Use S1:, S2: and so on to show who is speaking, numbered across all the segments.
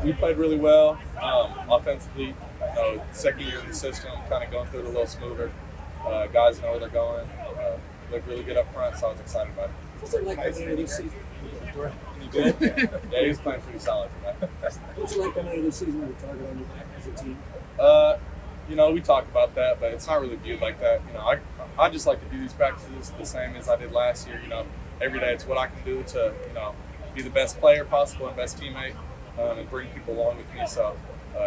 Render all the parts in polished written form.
S1: We played really well offensively. Second year in the system, kind of going through it a little smoother. Guys know where they're going. Look really good up front, so I was excited about it.
S2: What's it like coming into this season?
S1: You good? Yeah, he was playing pretty solid tonight.
S2: What's it like coming into this season with a target on your back as a team?
S1: We talk about that, but it's not really viewed like that. I just like to do these practices the same as I did last year. Every day it's what I can do to, be the best player possible and best teammate, and bring people along with me. So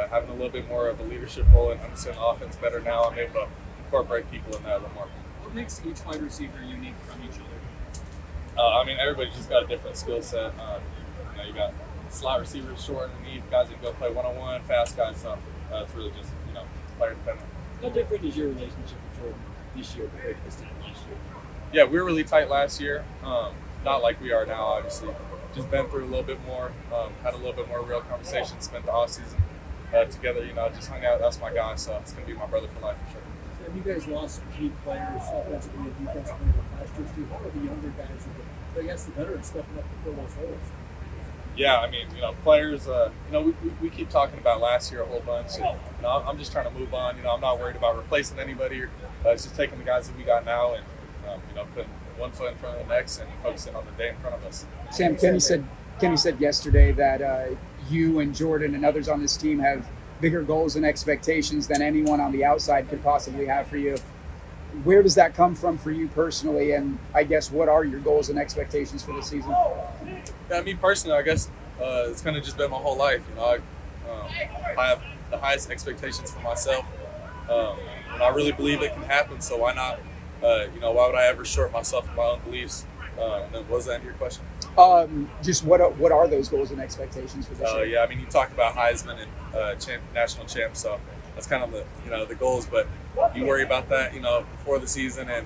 S1: having a little bit more of a leadership role and understanding offense better now, I'm able to incorporate people in that a little more.
S2: What makes each wide receiver unique from each other?
S1: Everybody's just got a different skill set. You got slot receivers short underneath, guys that can go play one-on-one, fast guys. So it's really just, player dependent.
S2: How different is your relationship with Jordan this year compared to this time last year?
S1: Yeah, we were really tight last year. Not like we are now, obviously. Just been through a little bit more, had a little bit more real conversation, spent the offseason together, just hung out. That's my guy, so it's going to be my brother for life for sure.
S2: So have you guys lost some key players offensively and defensively over last year too? How are the younger guys, I guess the veterans stepping up to fill those holes?
S1: Yeah, players, we keep talking about last year a whole bunch. And, I'm just trying to move on. I'm not worried about replacing anybody. It's just taking the guys that we got now and, putting one foot in front of the next and focusing on the day in front of us.
S3: Sam, Kenny said yesterday that you and Jordan and others on this team have bigger goals and expectations than anyone on the outside could possibly have for you. Where does that come from for you personally? And I guess what are your goals and expectations for the season?
S1: Yeah, me personally, I guess it's kind of just been my whole life. I have the highest expectations for myself. And I really believe it can happen. So why not? Why would I ever short myself of my own beliefs? And then, what was the end of your question?
S3: Just what are those goals and expectations for this year?
S1: Yeah, you talk about Heisman and national champs, so that's kind of the goals. But you worry about that, before the season and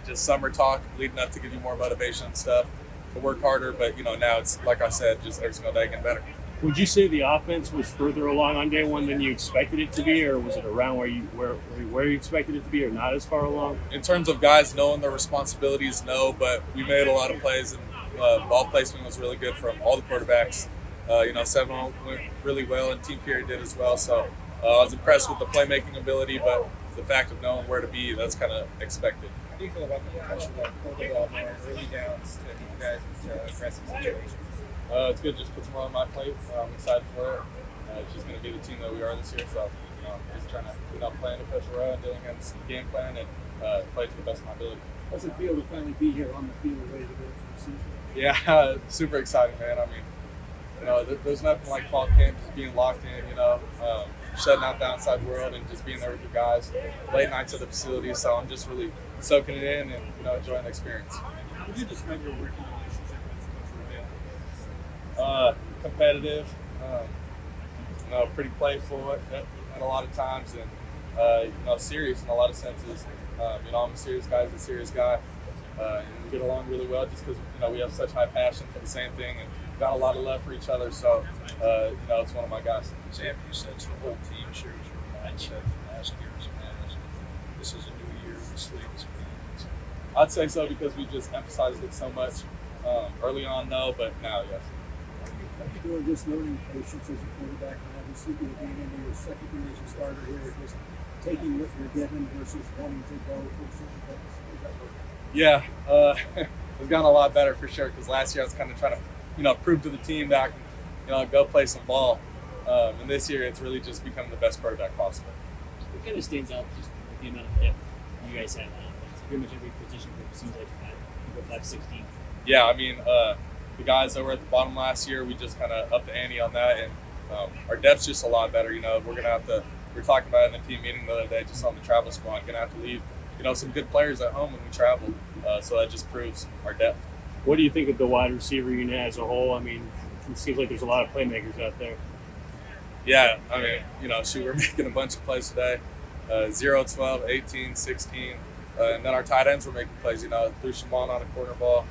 S1: just summer talk leading up to give you more motivation and stuff to work harder. But now it's like I said, just every single day getting better.
S4: Would you say the offense was further along on day one than you expected it to be, or was it around where you expected it to be, or not as far along?
S1: In terms of guys knowing their responsibilities, no, but we made a lot of plays, and ball placement was really good from all the quarterbacks. 7 went really well, and Team Perry did as well. So I was impressed with the playmaking ability, but the fact of knowing where to be, that's kind of expected.
S5: How do you feel about the potential to pull the ball more early downs to get you guys into aggressive situations?
S1: It's good. Just puts more on my plate. I'm excited for it. It's just going to be the team that we are this year. So, just trying to play in the Coach Rowe and Dillingham's game plan and play to the best of my ability.
S2: How's it feel to finally be here on the field ready to go for the season?
S1: Yeah, super exciting, man. There's nothing like fall camp, just being locked in, shutting out the outside world and just being there with your guys. Late nights at the facility, so I'm just really soaking it in and enjoying the experience.
S2: How would you describe your working relationship with Coach
S1: Rowe? Competitive, pretty playful at a lot of times, and serious in a lot of senses. I'm a serious guy. He's a serious guy, and we get along really well just because we have such high passion for the same thing and got a lot of love for each other. So it's one of my guys.
S6: Sam, you said the whole team shares your mindset from last year's past. This is a new year. This league is clean.
S1: I'd say so because we just emphasized it so much early on, no, but now, yes.
S2: How are you doing just learning patience as a quarterback and obviously being into your second year as a starter here, just taking what you're given versus wanting to go for certain things?
S1: Yeah, it's gotten a lot better for sure because last year I was kind of trying to, prove to the team that I can, go play some ball. And this year it's really just becoming the best quarterback possible.
S2: What kind of stands out just with the amount of depth you guys have on offense? Pretty much every position group seems like you go 5-16.
S1: Yeah, the guys that were at the bottom last year, we just kind of upped the ante on that, and our depth's just a lot better. We're going to have to, we were talking about it in the team meeting the other day, just on the travel squad, going to have to leave, some good players at home when we travel. So that just proves our depth.
S4: What do you think of the wide receiver unit as a whole? It seems like there's a lot of playmakers out there.
S1: Yeah, we're making a bunch of plays today. 0, 12, 18, 16. And then our tight ends were making plays, threw Shimon on a corner ball.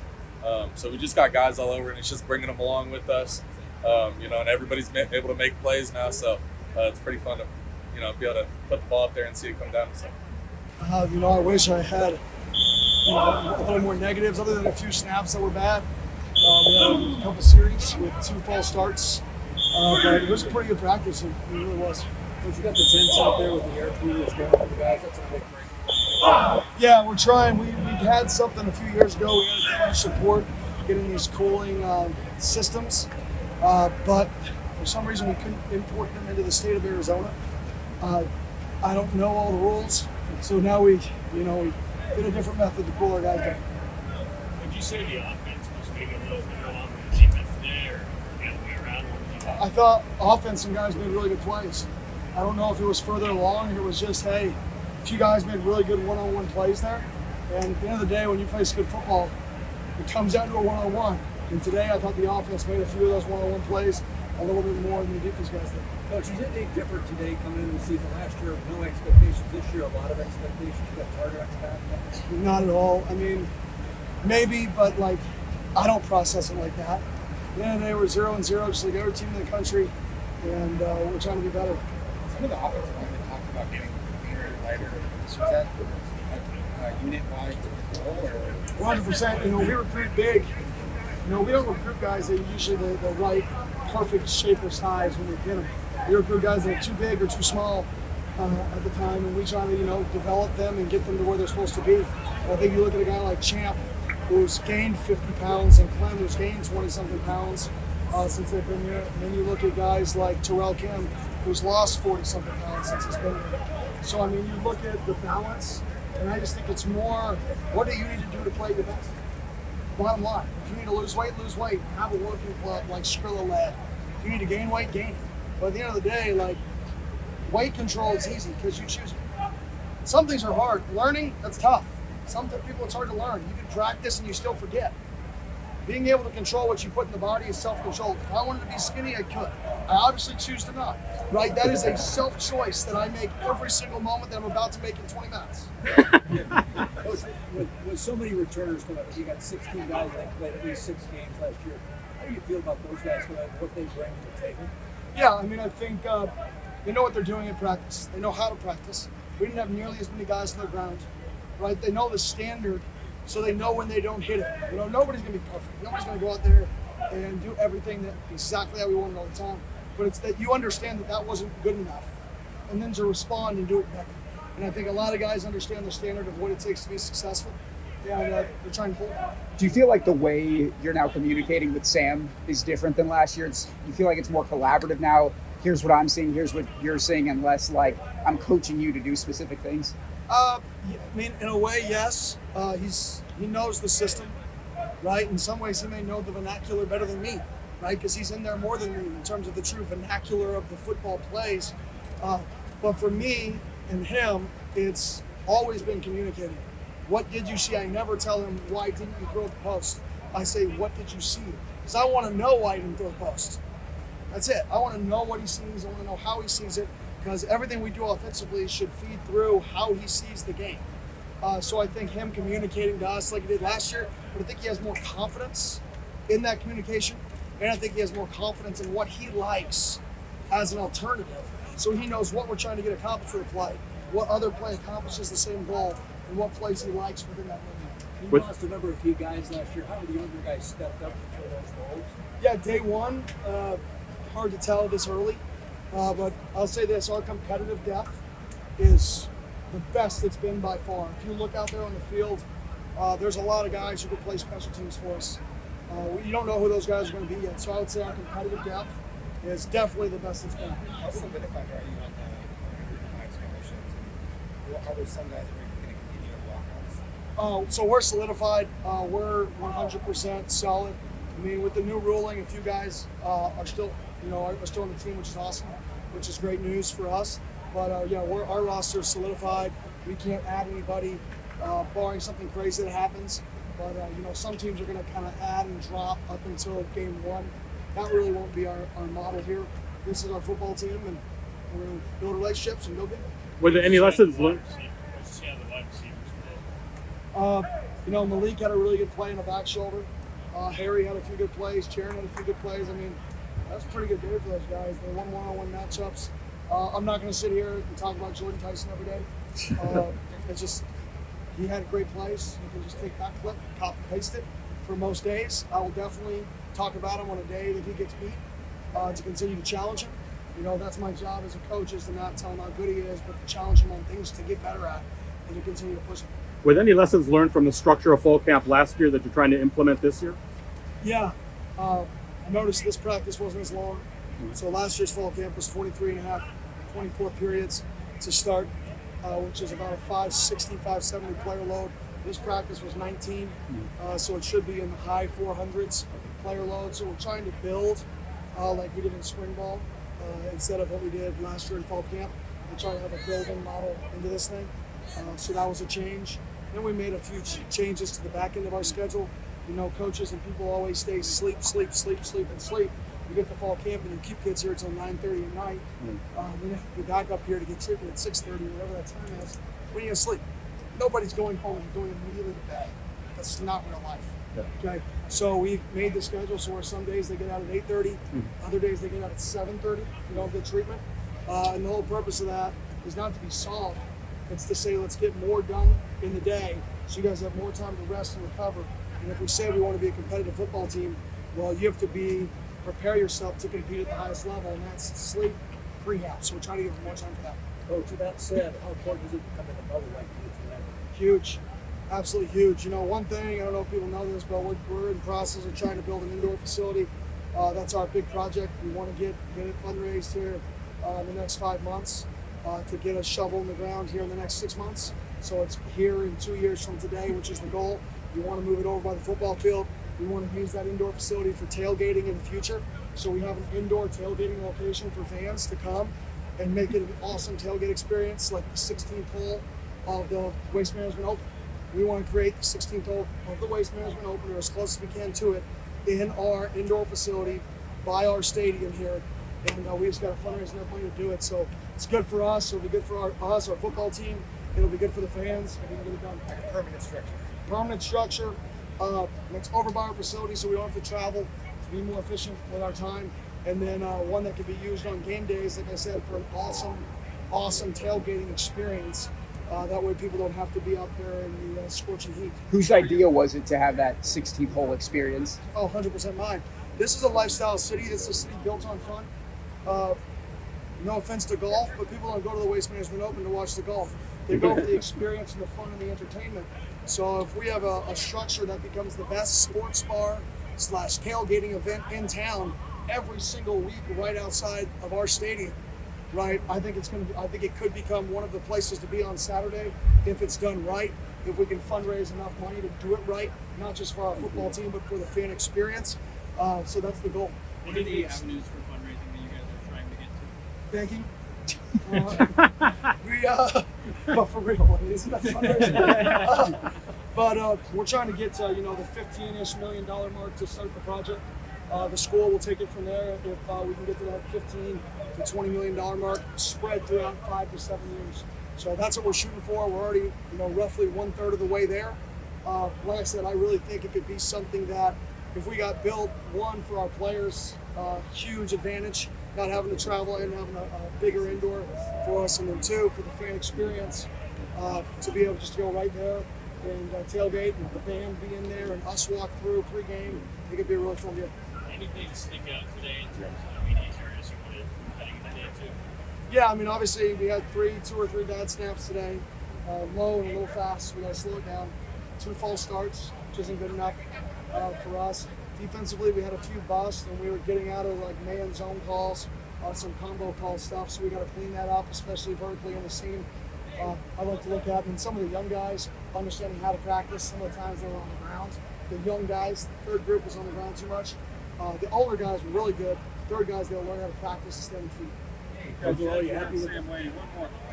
S1: So we just got guys all over, and it's just bringing them along with us. And everybody's able to make plays now, so it's pretty fun to, be able to put the ball up there and see it come down. So.
S7: I wish I had, a little more negatives other than a few snaps that were bad. We had a couple series with 2 false starts, But it was a pretty good practice. It really was.
S2: Coach, you got the tents out there with the air coolers going for the guys. That's a big break.
S7: Yeah, we're trying. We had something a few years ago. We had a huge support getting these cooling systems, but for some reason we couldn't import them into the state of Arizona. I don't know all the rules, so now we did a different method to cool our guys down.
S4: Would you say the offense was maybe a little bit along with the defense today, or the other way around?
S7: I thought offense and guys made really good plays. I don't know if it was further along. It was just, hey, a few guys made really good one-on-one plays there. And at the end of the day, when you face good football, it comes down to a one-on-one. And today, I thought the offense made a few of those one-on-one plays a little bit more than the defense guys did.
S2: Coach, is it any different today coming into the season? Last year, no expectations. This year, a lot of expectations. You got targets back.
S7: Not at all. I mean, maybe, but I don't process it like that. At the end of the day, we're 0-0, just like every team in the country, and we're trying to get better.
S5: Some of the offensive linemen talked about getting leaner and lighter. So is that unit-wide goal or?
S7: 100%. We recruit big. We don't recruit guys that are usually the right, perfect shape or size when we get them. We recruit guys that are too big or too small at the time, and we try to, develop them and get them to where they're supposed to be. And I think you look at a guy like Champ, who's gained 50 pounds, and Clem, who's gained 20-something pounds since they've been here. And then you look at guys like Terrell Kim, who's lost 40-something pounds since he's been here. So, you look at the balance, and I just think it's more, what do you need to do to play the best? Bottom line, if you need to lose weight, have a working club like Skrilla led. If you need to gain weight, gain it. But at the end of the day, weight control is easy because you choose it. Some things are hard. Learning, that's tough. Some people, it's hard to learn. You can practice and you still forget. Being able to control what you put in the body is self-control. If I wanted to be skinny, I could. I obviously choose to not. Right? That is a self-choice that I make every single moment that I'm about to make in 20 minutes.
S2: Coach, with so many returners coming up, you got 16 guys that played at least 6 games last year. How do you feel about those guys coming up, what they bring to the table?
S7: Yeah, I think they know what they're doing in practice. They know how to practice. We didn't have nearly as many guys on the ground. Right? They know the standard, so they know when they don't hit it. Nobody's going to be perfect. Nobody's going to go out there and do everything that exactly how we want it all the time. But it's that you understand that wasn't good enough, and then to respond and do it better. And I think a lot of guys understand the standard of what it takes to be successful, and they're trying to pull it.
S3: Do you feel like the way you're now communicating with Sam is different than last year? You feel like it's more collaborative now? Here's what I'm seeing, here's what you're seeing, and less like I'm coaching you to do specific things?
S7: In a way, yes. He knows the system, right? In some ways, he may know the vernacular better than me, right? Because he's in there more than me in terms of the true vernacular of the football plays. But for me and him, it's always been communicating. What did you see? I never tell him, why didn't you throw the post? I say, what did you see? Because I want to know why he didn't throw the post. That's it. I want to know what he sees. I want to know how he sees it. Because everything we do offensively should feed through how he sees the game. So I think him communicating to us like he did last year, but I think he has more confidence in that communication, and I think he has more confidence in what he likes as an alternative. So he knows what we're trying to get accomplished with the play, what other play accomplishes the same goal, and what plays he likes within that window.
S2: You lost a number of key guys last year. How many younger guys stepped up for those roles?
S7: Yeah, day one, hard to tell this early. But I'll say this, our competitive depth is the best it's been by far. If you look out there on the field, there's a lot of guys who could play special teams for us. You don't know who those guys are going to be yet, so I would say our competitive depth is definitely the best it's been.
S5: How solidified are you on the guys promotions? And are there some guys that are going to continue to walk outs?
S7: So we're solidified. We're 100% solid. With the new ruling, a few guys are still on the team, which is awesome, which is great news for us. But our roster is solidified. We can't add anybody, barring something crazy that happens. But some teams are going to kind of add and drop up until game one. That really won't be our model here. This is our football team, and we're going to build relationships and go get it.
S4: Were there any lessons learned?
S7: Malik had a really good play in the back shoulder. Harry had a few good plays. Charon had a few good plays. That's a pretty good day for those guys. They won one-on-one matchups. I'm not going to sit here and talk about Jordan Tyson every day. It's just he had great plays. You can just take that clip, copy paste it for most days. I will definitely talk about him on a day that he gets beat. to continue to challenge him. You know, that's my job as a coach, is to not tell him how good he is, but to challenge him on things to get better at and to continue to push him.
S8: With any lessons learned from the structure of fall camp last year that you're trying to implement this year?
S7: Yeah, I noticed this practice wasn't as long. So last year's fall camp was 23 and a half, 24 periods to start, which is about a 560, 570 player load. This practice was 19, so it should be in the high 400s player load. So we're trying to build like we did in spring ball instead of what we did last year in fall camp. We're trying to have a building model into this thing. So that was a change. Then we made a few changes to the back end of our schedule. You know, coaches and people always stay sleep. You get to fall camp and you keep kids here until 9:30 at night. Then you back up here to get treatment at 6:30 or whatever that time is. When are you gonna sleep? Nobody's going home and going immediately to bed. That's not real life. Yeah. Okay. So we've made the schedule so where some days they get out at 8:30, other days they get out at 7:30. You don't get treatment. And the whole purpose of that is not to be soft. It's to say, let's get more done in the day so you guys have more time to rest and recover. And if we say we want to be a competitive football team, well, you have to prepare yourself to compete at the highest level, and that's sleep, prehab. So we're trying to give them more time for that.
S2: Coach, with that said, how important is it to come in another like you for that?
S7: Huge, absolutely huge. You know, one thing, I don't know if people know this, but we're in the process of trying to build an indoor facility. That's our big project. We want to get it fundraised here in the next 5 months. To get a shovel in the ground here in the next 6 months. So it's here in 2 years from today, which is the goal. We want to move it over by the football field. We want to use that indoor facility for tailgating in the future. So we have an indoor tailgating location for fans to come and make it an awesome tailgate experience, like the 16th hole of the Waste Management Open. We want to create the 16th hole of the Waste Management Open, or as close as we can to it, in our indoor facility by our stadium here. And we just got to fundraise enough money to do it. So it's good for us. It'll be good for our football team. It'll be good for the fans. And we can get it done.
S5: Like a permanent structure.
S7: Permanent structure. It's over by our facility, so we don't have to travel to be more efficient with our time. And then one that can be used on game days, like I said, for an awesome tailgating experience. That way people don't have to be out there in the scorching heat.
S3: Whose idea was it to have that 16th hole experience?
S7: 100% mine. This is a lifestyle city. It's a city built on fun. No offense to golf, but people don't go to the Waste Management Open to watch the golf. They go for the experience and the fun and the entertainment. So if we have a structure that becomes the best sports bar / tailgating event in town every single week right outside of our stadium, right? I think it could become one of the places to be on Saturday if it's done right. If we can fundraise enough money to do it right, not just for our football team, but for the fan experience. So that's the goal.
S6: What are the avenues for fundraising that you guys are trying to get to?
S7: Banking. But for real, isn't that fundraising? But we're trying to get to the $15-ish million mark to start the project. The school will take it from there if we can get to that $15 to $20 million mark, spread throughout 5 to 7 years. So that's what we're shooting for. We're already roughly 1/3 of the way there. Like I said, I really think it could be something that if we got built, one, for our players, huge advantage, not having to travel and having a bigger indoor for us, and then two, for the fan experience, to be able just to go right there and tailgate and the band be in there and us walk through pregame. It could be a really fun deal.
S4: Anything stick out today in terms of immediate areas you wanted heading into day two?
S7: Yeah, I mean, obviously we had 2 or 3 bad snaps today, low and a little fast. We got to slow it down. 2 false starts, which isn't good enough for us. Defensively, we had a few busts, and we were getting out of man zone calls, some combo call stuff. So we got to clean that up, especially vertically in the seam. I like to look at, and some of the young guys understanding how to practice. Some of the times they were on the ground. The young guys, the third group was on the ground too much. The older guys were really good. Third guys, they'll learn how to practice to stay on feet.
S2: Overall, you happy with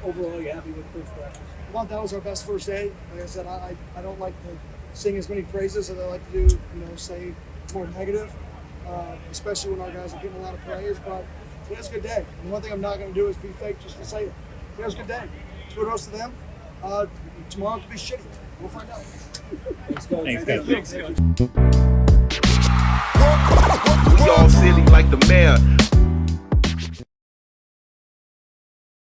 S2: Overall, you happy with first practice?
S7: Well, that was our best first day. Like I said, I don't like to sing as many praises as I like to do, say more negative, especially when our guys are getting a lot of praise. But today's a good day. And one thing I'm not going to do is be fake just to say it. Today's a good day. Kudos to them. Tomorrow could be shitty. We'll find out.
S6: Thanks, guys.
S9: We all silly like the mayor.